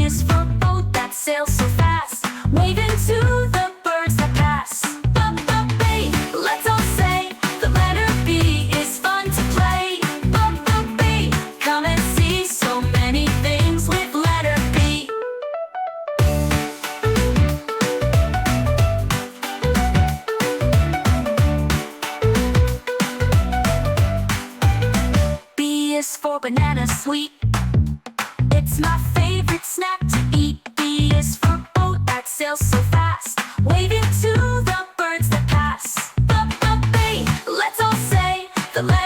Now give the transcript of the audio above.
is for boat that sails so fast, waving to the birds that pass. B, let's all say the letter B is fun to play. B, come and see so many things with letter B. B is for banana sweet. It's my favorite snack to eat. B is for boat that sails so fast, waving to the birds that pass. B, let's all say the letter